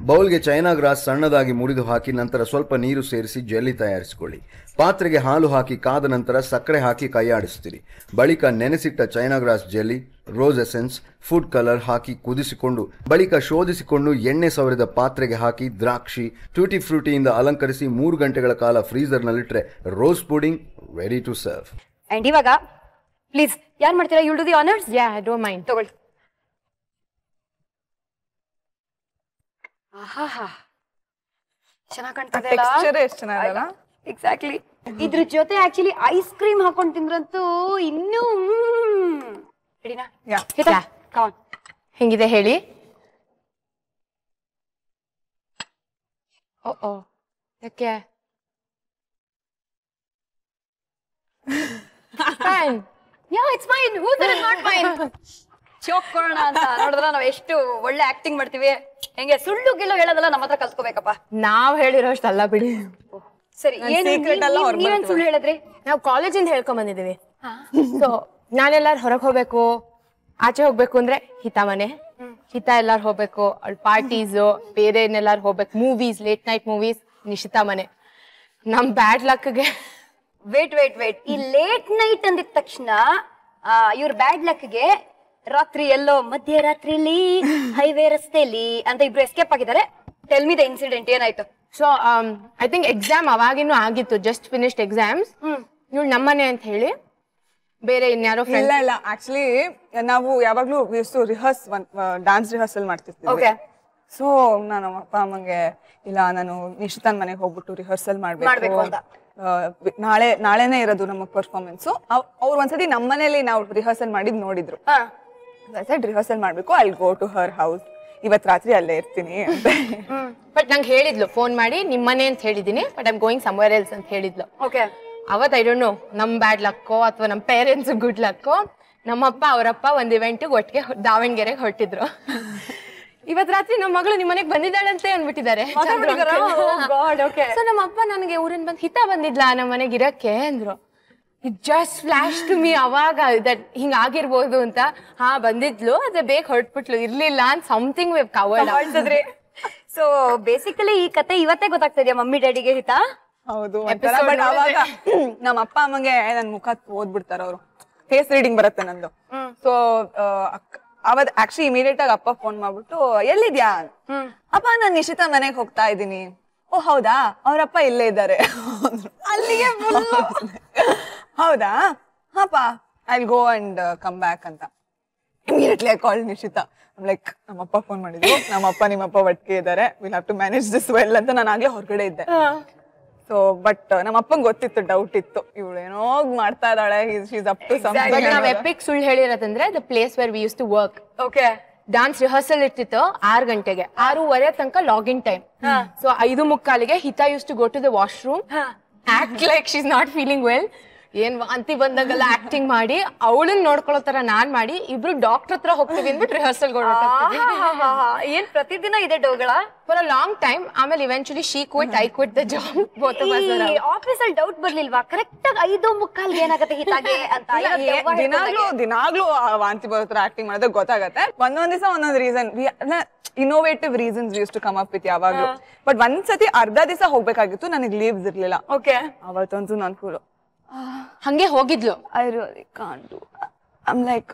ಬೌಲ್ಗೆ ಚೈನಾ ಗ್ರಾಸ್ ಸಣ್ಣದಾಗಿ ಮುರಿದು ಹಾಕಿ ನಂತರ ಸ್ವಲ್ಪ ನೀರು ಸೇರಿಸಿ ಜೆಲ್ಲಿ ತಯಾರಿಸಿಕೊಳ್ಳಿ. ಪಾತ್ರೆಗೆ ಹಾಲು ಹಾಕಿ ಕಾದ ನಂತರ ಸಕ್ಕರೆ ಹಾಕಿ ಕೈಯಾಡಿಸ್ತೀರಿ. ಬಳಿಕ ನೆನೆಸಿಟ್ಟ China grass jelly, rose essence, food colour ಹಾಕಿ ಕುದಿಸಿಕೊಂಡು ಬಳಿಕ ಶೋಧಿಸಿಕೊಂಡು ಎಣ್ಣೆ ಸವರಿದ ಪಾತ್ರೆಗೆ ಹಾಕಿ ದ್ರಾಕ್ಷಿ, ಟ್ಯೂಟಿ ಫ್ರೂಟಿಯಿಂದ ಅಲಂಕರಿಸಿ 3 ಗಂಟೆಗಳ ಕಾಲ ಫ್ರೀಜರ್ನಲ್ಲಿಟ್ಟರೆ rose pudding ready to serve. And ಇವಾಗ ಪ್ಲೀಸ್ ಯಾರು ಮಾಡ್ತೀರಾ? You do the honours. Yeah, I don't mind. ತಗೊಳ್ಳಿ. ಆಹಾ, ಚೆನ್ನಾಗಿ ಕಾಣ್ತದೆ. ಟೆಕ್ಸ್ಚರ್ ಎಷ್ಟು ಚೆನ್ನಾಗಲ್ಲ. ಎಕ್ಸಾಕ್ಟ್ಲಿ. ಇದ್ರ ಜೊತೆ ಆಕ್ಚುಲಿ ಐಸ್ ಕ್ರೀಮ್ ಹಾಕೊಂಡ್ ತಿಂದ್ರಂತೂ ಇನ್ನೂ ರೆಡಿನಾ? ಹೆಂಗಿದೆ ಹೇಳಿ? ಓ ಯಾಕೆ? Fine. Yeah, it's fine. Who that is not fine? ಚೋಕ್ ಕೊಡೋಣ ಅಂತ ನೋಡಿದ್ರ ನಾವ್ ಎಷ್ಟು ಒಳ್ಳೆ ಆಕ್ಟಿಂಗ್ ಮಾಡ್ತೀವಿ. ಹೆಂಗೆ ಸುಳ್ಳು ಗಿಳ್ಳು ಹೇಳೋದಲ್ಲ ನಮ್ಮ ಹತ್ರ ಕಲ್ತ್ಕೋಬೇಕಪ್ಪ. ನಾವ್ ಹೇಳಿರೋಷ್ಟು ಅಲ್ಲ ಬಿಡಿ. ಸರಿ, ನೀವೇನ್ ಸುಳ್ಳು ಹೇಳಿದ್ರಿ? ನಾವು ಕಾಲೇಜಿಂದ ಹೇಳ್ಕೊಂಡ್ ಬಂದಿದೀವಿ. ಸೊ ನಾನೆಲ್ಲಾರು ಹೊರಗೆ ಹೋಗ್ಬೇಕು, ಆಚೆ ಹೋಗ್ಬೇಕು ಅಂದ್ರೆ ಹಿತ ಮನೆ, ಹಿತ ಎಲ್ಲಾರು ಹೋಗ್ಬೇಕು ಅವ್ಳ ಪಾರ್ಟೀಸ್, ಬೇರೆ ಎಲ್ಲಾರು ಹೋಗ್ಬೇಕು, movies, late night movies, Nishita ಮನೆ. ನಮ್ ಬ್ಯಾಡ್ ಲಕ್ಗೆ ವೇಟ್ ಈ ಲೇಟ್ ನೈಟ್ ಅಂದಿದ ತಕ್ಷಣ ಇವ್ರ ಬ್ಯಾಡ್ ಲಕ್ಗೆ ರಾತ್ರಿ ಎಲ್ಲೋ ಮಧ್ಯರಾತ್ರಿಲಿ ಹೈವೇ ರಸ್ತೆಯಲ್ಲಿ ಅಂತ ಇಬ್ರು ಎಸ್ಕೇಪ್ ಆಗಿದ್ದಾರೆ. ಟೆಲ್ ಮಿ ದ ಇನ್ಸಿಡೆಂಟ್, ಏನಾಯ್ತು? ಸೊ ಐ ಥಿಂಕ್ ಎಕ್ಸಾಮ್ ಅವಾಗಿನೂ ಆಗಿತ್ತು, ಜಸ್ಟ್ ಫಿನಿಶ್ಡ್ ಎಕ್ಸಾಮ್ಸ್. ಇವ್ಳು ನಮ್ಮನೆ ಅಂತ ಹೇಳಿ ಬೇರೆ ಇನ್ಯಾರೋ ಇಲ್ಲ ಇಲ್ಲ, ಆಕ್ಚುಲಿ ನಾವು ಯಾವಾಗ್ಲೂ ರಿಹರ್ಸ್ ಡಾನ್ಸ್ ರಿಹರ್ಸಲ್ ಮಾಡ್ತಿರ್ತೀವಿ. ಸೊ ನಾನು ಅಪ್ಪ ಅಮ್ಮಂಗೆ ಇಲ್ಲ ನಾನು ನಿಶಿತಾನ್ ಮನೆಗೆ ಹೋಗ್ಬಿಟ್ಟು ರಿಹರ್ಸಲ್ ಮಾಡ್ಬೇಕು ಅಂತ. ನಾಳೆನೇ ಇರೋದು ನಮ್ಮ ಪರ್ಫಾರ್ಮೆನ್ಸ್. ಅವ್ರು ಒಂದ್ಸತಿ ನಮ್ಮ ಮನೇಲಿ ನಾವು ರಿಹರ್ಸಲ್ ಮಾಡಿದ್ ನೋಡಿದ್ರು. ರಿಹರ್ಸಲ್ ಮಾಡ್ಬೇಕು, I go to her house, ಇವತ್ ರಾತ್ರಿ ಅಲ್ಲೇ ಇರ್ತೀನಿ ಅಂತ. ಬಟ್ ನಂಗೆ ಹೇಳಿದ್ಲು ಫೋನ್ ಮಾಡಿ ನಿಮ್ಮನೆ ಅಂತ ಹೇಳಿದೀನಿ, but I'm going somewhere else ಅಂತ ಹೇಳಿದ್ಲು. ಅವತ್ ಐ ಡೋಂಟ್ ನೋ ನಮ್ ಬ್ಯಾಡ್ ಲಕ್ಕೋ ಅಥವಾ ನಮ್ ಪೇರೆಂಟ್ಸ್ ಗುಡ್ ಲಕ್ಕೋ, ನಮ್ಮಪ್ಪ ಅವರಪ್ಪ ಒಂದ್ ಇವೆಂಟ್ ಒಟ್ಟಿಗೆ ದಾವಣಗೆರೆಗೆ ಹೊರಟಿದ್ರು. ಇವತ್ ರಾತ್ರಿ ನಮ್ಮ ಮಗಳು ನಿಮ್ ಮನೆಗ್ ಬಂದಿದ್ದಾಳಂತೆ ಅಂದ್ಬಿಟ್ಟಿದ್ದಾರೆ. ಸೊ ನಮ್ಮ ಅಪ್ಪ ನನಗೆ ಊರಿನ ಬಂದ್ ಹಿತ ಬಂದಿದ್ಲಾ ನಮ್ಮ ಮನೆಗೆ ಇರಕ್ಕೆ ಅಂದ್ರು. It just flash to me ಅವಾಗ ದಟ್ ಹಿಂಗ ಆಗಿರ್ಬೋದು ಅಂತ. ಹಾ ಬಂದಿದ್ಲು, ಅದೇ ಬೇಗ ಹೊರಟ್ಬಿಟ್ಲು, ಇರ್ಲಿಲ್ಲ ಅಂತ something wave covered. So basically ಈ ಕತೆ ಇವತ್ತೇ ಗೊತ್ತಾಗ್ತದ್ಯಾ ಮಮ್ಮಿ ಡ್ಯಾಡಿಗೆ ಹಿತ? ಹೌದು. ಬಟ್ ಅವಾಗ ನಮ್ಮ ಅಪ್ಪ ಅಮ್ಮಗೆ ನನ್ ಮುಖ ಓದ್ಬಿಡ್ತಾರ ಅವ್ರು, ಫೇಸ್ ರೀಡಿಂಗ್ ಬರುತ್ತೆ ನಂದು. ಸೊ ಅವತ್ ಆಕ್ಚುಲಿ ಇಮಿಡಿಯೇಟ್ ಆಗಿ ಅಪ್ಪ ಫೋನ್ ಮಾಡ್ಬಿಟ್ಟು ಎಲ್ಲಿದ್ಯಾ? ಅಪ್ಪ ನಾನ್ ನಿಶಿತಾ ಮನೆಗೆ ಹೋಗ್ತಾ ಇದ್ದೀನಿ. ಓ ಹೌದಾ, ಅವ್ರಪ್ಪ ಇಲ್ಲೇ ಇದ್ದಾರೆ. ಅಲ್ಲಿಗೆ ಹೌದಾ, ಹಾಪಾ I will go and come back ಅಂತ immediately I called Nishita. Like ನಮ್ಮಪ್ಪ ಫೋನ್ ಮಾಡಿದ್ರು, ನಮ್ಮಪ್ಪ ನಿಮ್ಮಪ್ಪ ಒಟ್ಟಿಗೆ ಇದ್ದಾರೆ, will have to manage this well ಅಂತ. ನಾನು ಆಗ್ಲೇ ಹೊರಗಡೆ ಇದ್ದೆ. ಸೊ ಬಟ್ ನಮ್ಮ ಅಪ್ಪಂಗೆ ಗೊತ್ತಿತ್ತು, ಡೌಟ್ ಇತ್ತು, ಇವಳು ಏನೋ ಮಾಡ್ತಾ ಇದ್ದಾಳೆ, ಅಪ್ ಟು ಸಮಥಿಂಗ್. ನಾವ್ ಎಪಿಕ್ ಸುಳ್ಳು ಹೇಳಿರೋದಂದ್ರೆ the place where we use to work. Okay. Dance rehearsal ಇರ್ತಿತ್ತು 6 ಗಂಟೆಗೆ, 6:15 ತನಕ login time. So 5:45 Hita use to go to the washroom, act like she is not feeling well, ಏನ್ ವಾಂತಿ ಬಂದಾಗೆಲ್ಲ ಆಕ್ಟಿಂಗ್ ಮಾಡಿ ಅವಳನ್ನ ನೋಡ್ಕೊಳ್ಳೋ ತರ ನಾನ್ ಮಾಡಿ ಇಬ್ರು ಡಾಕ್ಟರ್ ಹತ್ರ ಹೋಗ್ತೀವಿ ಅಂದ್ಬಿಟ್ಟು ರಿಹರ್ಸಲ್ ಏನ್ ಪ್ರತಿದಿನ ಇದೆ ಡೋಗಳ ಫಾರ್ ಅ ಲಾಂಗ್ ಟೈಮ್. ಆಮೇಲೆ eventually she quit, I quit the job. Office ಅಲ್ಲಿ ಡೌಟ್ ಬರ್ಲಿಲ್ವಾ ಕರೆಕ್ಟ್ ಆಗಿ 5:45 ಏನಾಗತ್ತೆ ಹಿತಾಗೆ ಅಂತ? ದಿನಾಗ್ಲೂ ವಾಂತಿ ಬರೋ ತರ ಆಕ್ಟಿಂಗ್ ಮಾಡಿದ್ರೆ ಗೊತ್ತಾಗತ್ತೆ. ಒಂದೊಂದ್ ದಿವಸ ಒಂದೊಂದ್ reason, innovative reasons use to come up with ಯಾವಾಗ್ಲೂ. ಬಟ್ ಒಂದ್ಸತಿ ಅರ್ಧ ದಿವಸ ಹೋಗ್ಬೇಕಾಗಿತ್ತು, ನನಗೆ ಲೀವ್ಸ್ ಇರ್ಲಿಲ್ಲ. ಓಕೆ. ಅವತ್ತಂತೂ ನಾನು ಫುಲ್ ಹಂಗೆ ಹೋಗಿದ್ಲು. I really can't do. I'm like,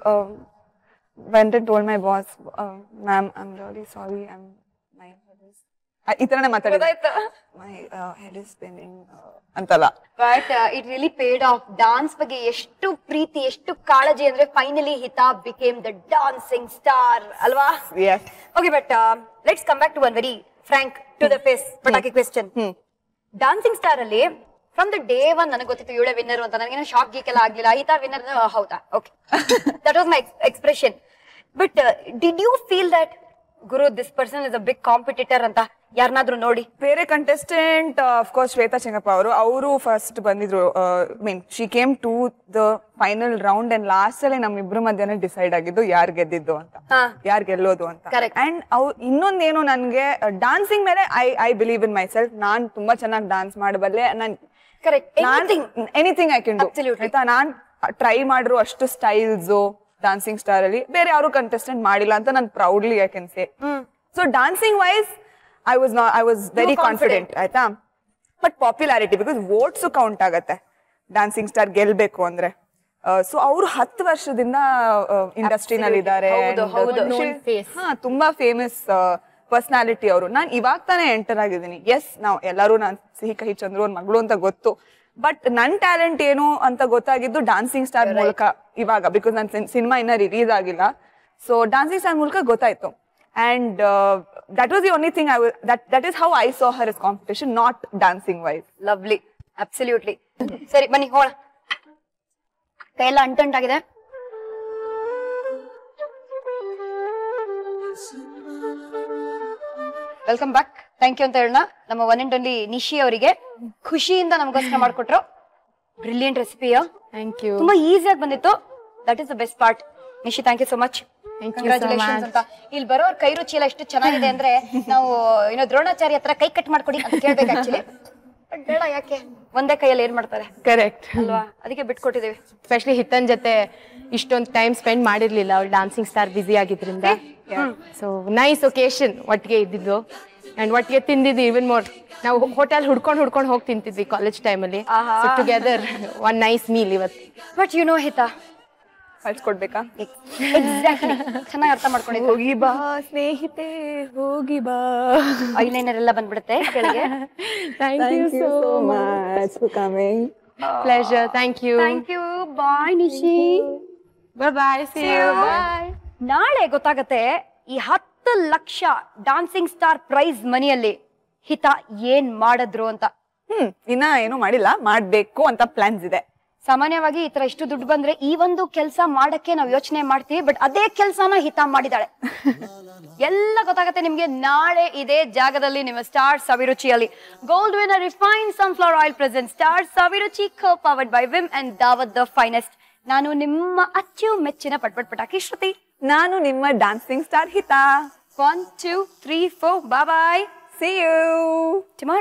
went and told my boss, ma'am, I'm really sorry. ಈ ತರನೇ ಮಾತಾಡಿದ ಮೈ ಹೆಡ್ ಇಸ್ ಸ್ಪಿನ್ನಿಂಗ್ ಅಂತಲ್ಲ. But it really paid off. Dance ಬಗ್ಗೆ ಎಷ್ಟು ಪ್ರೀತಿ, ಎಷ್ಟು ಕಾಳಜಿ ಅಂದ್ರೆ finally Hita became the dancing star ಅಲ್ವಾ? Yes. Okay, but let's come back to one very frank to the face ಪಟಾಕಿ ಕ್ವೆಶ್ಚನ್. ಡಾನ್ಸಿಂಗ್ ಸ್ಟಾರ್ ಅಲ್ಲಿ ಫ್ರಮ್ ದ ಡೇ ಒನ್ ನನಗೆ ಗೊತ್ತಿತ್ತು ಇವಳೆ ವಿನ್ನರ್ ಅಂತ. ನನಗೇನೋ ಶಾಕ್ ಗೀಕೆಲ್ಲ ಆಗ್ಲಿಲ್ಲ. ಹಿತಾ ವಿನ್ನರ್ ಹೌದಾ? Okay, that was my expression. But did you feel that ಗುರು this person is a big competitor ಅಂತ ಯಾರನ್ನಾದ್ರೂ ನೋಡಿ? ಬೇರೆ ಕಂಟೆಸ್ಟೆಂಟ್ ಅಫ್ಕೋರ್ಸ್ ಶ್ವೇತಾ ಚೆಂಗಪ್ಪ ಅವರು ಫಸ್ಟ್ ಬಂದಿದ್ರು. Mean she came to the final round and last ಅಲ್ಲಿ ನಮ್ಮಿಬ್ರು ಮಧ್ಯಾಹ್ನ ಡಿಸೈಡ್ ಆಗಿದ್ದು ಯಾರು ಗೆದ್ದಿದ್ದು ಅಂತ, ಯಾರು ಗೆಲ್ಲೋದು ಅಂತ. ಅಂಡ್ ಇನ್ನೊಂದೇನು, ನನ್ಗೆ ಡಾನ್ಸಿಂಗ್ ಮೇಲೆ I believe in myself. ನಾನ್ ತುಂಬಾ ಚೆನ್ನಾಗಿ ಡಾನ್ಸ್ ಮಾಡಬಲ್ಲೆ. ಎನಿಥಿಂಗ್ ಐ ಕ್ಯಾನ್ ಡೂ ಆಯ್ತಾ. ನಾನ್ ಟ್ರೈ ಮಾಡಿರೋ ಅಷ್ಟು ಸ್ಟೈಲ್ಸ್ ಡಾನ್ಸಿಂಗ್ ಸ್ಟಾರ್ ಅಲ್ಲಿ ಬೇರೆ ಯಾರು ಕಂಟೆಸ್ಟೆಂಟ್ ಮಾಡಿಲ್ಲ ಅಂತ ನಾನು proudly I can say. So dancing wise I was very confident ಆಯ್ತಾ. But popularity because votes count ಆಗತ್ತೆ ಡಾನ್ಸಿಂಗ್ ಸ್ಟಾರ್ ಗೆಲ್ಬೇಕು ಅಂದ್ರೆ. ಸೊ ಅವ್ರು 10 ವರ್ಷದಿಂದ ಇಂಡಸ್ಟ್ರಿನಲ್ಲಿ ಇದ್ದಾರೆ. ತುಂಬಾ ಫೇಮಸ್ ಪರ್ಸನಾಲಿಟಿ ಅವರು. ನಾನ್ ಇವಾಗ ತಾನೇ ಎಂಟರ್ ಆಗಿದ್ದೀನಿ. ಎಸ್, ನಾವು ಎಲ್ಲರೂ ನಾನ್ ಸಿಹಿ ಕಹಿ ಚಂದ್ರು ಅವ್ರ ಮಗಳು ಅಂತ ಗೊತ್ತು. ಬಟ್ ನನ್ ಟ್ಯಾಲೆಂಟ್ ಏನು ಅಂತ ಗೊತ್ತಾಗಿದ್ದು ಡಾನ್ಸಿಂಗ್ ಸ್ಟಾರ್ ಮೂಲಕ ಇವಾಗ. ಬಿಕಾಸ್ ನನ್ ಸಿನಿಮಾ ಇನ್ನ ರಿಲೀಸ್ ಆಗಿಲ್ಲ. ಸೊ ಡಾನ್ಸಿಂಗ್ ಸ್ಟಾರ್ ಮೂಲಕ ಗೊತ್ತಾಯ್ತು. And that was the only thing that is how I saw her as competition, not dancing wise. Lovely, absolutely. ಸರಿ ಬನ್ನಿ ಹೋಗೋಣ. ಕೈಯೆಲ್ಲ ಅಂಟಾಗಿದೆ. Welcome back. ಥ್ಯಾಂಕ್ ಯು ಅಂತ ಹೇಳೋಣ ನಮ್ಮ ಒನ್ ಅಂಡ್ ಓನ್ಲಿ ನಿಶಿ ಅವರಿಗೆ. ಖುಷಿಯಿಂದ ನಮಗೋಸ್ಕರ ಮಾಡ್ಕೊಟ್ರು. ಬ್ರಿಲಿಯಂಟ್ ರೆಸಿಪಿಯ. Thank you. ತುಂಬಾ ಈಸಿಯಾಗಿ ಬಂದಿತ್ತು. That is the best part. Nishi, thank you so much. Congratulations ಅಂತ. ಇಲ್ಲಿ ಬರೋರ್ ಕೈ ರುಚಿ ಎಲ್ಲ ಎಷ್ಟು ಚೆನ್ನಾಗಿದೆ ಅಂದ್ರೆ ನಾವು ಏನೋ ದ್ರೋಣಾಚಾರ್ಯ ಹತ್ರ ಕೈ ಕಟ್ ಮಾಡ್ಕೊಡಿ ಅಂತ ಕೇಳ್ಬೇಕು ಆಕ್ಚುಲಿ. ಬಟ್ ಬೇಡ, ಯಾಕೆ ಒಂದೇ ಕೈಯಲ್ಲಿ ಏನ್ ಮಾಡ್ತಾರೆ? ಕರೆಕ್ಟ್ ಅಲ್ವಾ? ಅದಕ್ಕೆ ಬಿಟ್ಕೊಟ್ಟಿದ್ದೀವಿ. ಎಸ್ಪೆಷಲಿ ಹಿತನ್ ಜೊತೆ ಇಷ್ಟೊಂದು ಟೈಮ್ ಸ್ಪೆಂಡ್ ಮಾಡಿರ್ಲಿಲ್ಲ, ಅವ್ಳು ಡಾನ್ಸಿಂಗ್ ಸ್ಟಾರ್ ಬಿಸಿ ಆಗಿದ್ರಿಂದ. ಸೊ ನೈಸ್ ಒಕೇಶನ್ ಒಟ್ಟಿಗೆ ಇದ್ದಿದ್ದು ಅಂಡ್ ಒಟ್ಟಿಗೆ ತಿಂದಿದ್ದು. ಇವನ್ ಮೋರ್, ನಾವು ಹೋಟೆಲ್ ಹುಡ್ಕೊಂಡು ಹೋಗಿ ತಿಂತಿದ್ವಿ ಕಾಲೇಜ್ ಟೈಮಲ್ಲಿ. ಟುಗೆದರ್ ಒನ್ ನೈಸ್ ಮೀಲ್ ಇವತ್ತು. ಬಟ್ ಯು ನೋ ಹಿತಾ, ಕಳ್ಸ್ಕೊಡ್ಬೇಕಾ? ಎಕ್ಸಾಕ್ಟ್ಲಿ, ಚೆನ್ನಾಗಿ ಅರ್ಥ ಮಾಡ್ಕೊಂಡಿದ್ವಿ. ಹೋಗಿ ಬಾ ಸ್ನೇಹಿತೆ, ಹೋಗಿ ಬಾ. ಐಲೈನರ್ ಎಲ್ಲ ಬಂದ್ಬಿಡುತ್ತೆ ಕೆಳಗೆ. Thank you so much for coming. Pleasure. Thank you. Thank you. Bye Nishi. Bye. See you. Bye. ನಾಳೆ ಗೊತ್ತಾಗತ್ತೆ ಈ 10 ಲಕ್ಷ ಡಾನ್ಸಿಂಗ್ ಸ್ಟಾರ್ ಪ್ರೈಸ್ ಮನಿಯಲ್ಲಿ ಹಿತಾ ಏನ್ ಮಾಡಿದ್ರು ಅಂತ. ಇನ್ನ ಏನು ಮಾಡಿಲ್ಲ, ಮಾಡ್ಬೇಕು ಅಂತ ಪ್ಲಾನ್ಸ್ ಇದೆ. ಸಾಮಾನ್ಯವಾಗಿ ಈ ತರ ಇಷ್ಟು ದುಡ್ಡು ಬಂದ್ರೆ ಈ ಒಂದು ಕೆಲಸ ಮಾಡಕ್ಕೆ ನಾವು ಯೋಚನೆ ಮಾಡ್ತೀವಿ. ಬಟ್ ಅದೇ ಕೆಲಸನ ಹಿತಾ ಮಾಡಿದಾಳೆ. ಎಲ್ಲ ಗೊತ್ತಾಗತ್ತೆ ನಿಮ್ಗೆ ನಾಳೆ ಇದೇ ಜಾಗದಲ್ಲಿ ನಿಮ್ಮ ಸ್ಟಾರ್ ಸವಿರುಚಿಯಲ್ಲಿ. Gold winner refined sunflower oil present star Saviruchi, co powered by Vim and Daawat the finest. ನಾನು ನಿಮ್ಮ ಅಚ್ಚುಮೆಚ್ಚಿನ ಪಟ್ಪಟ್ ಪಟಾಕಿ ಶ್ರುತಿ. ನಾನು ನಿಮ್ಮ dancing star Hita. 1 2 3 4 bye. See you tomorrow.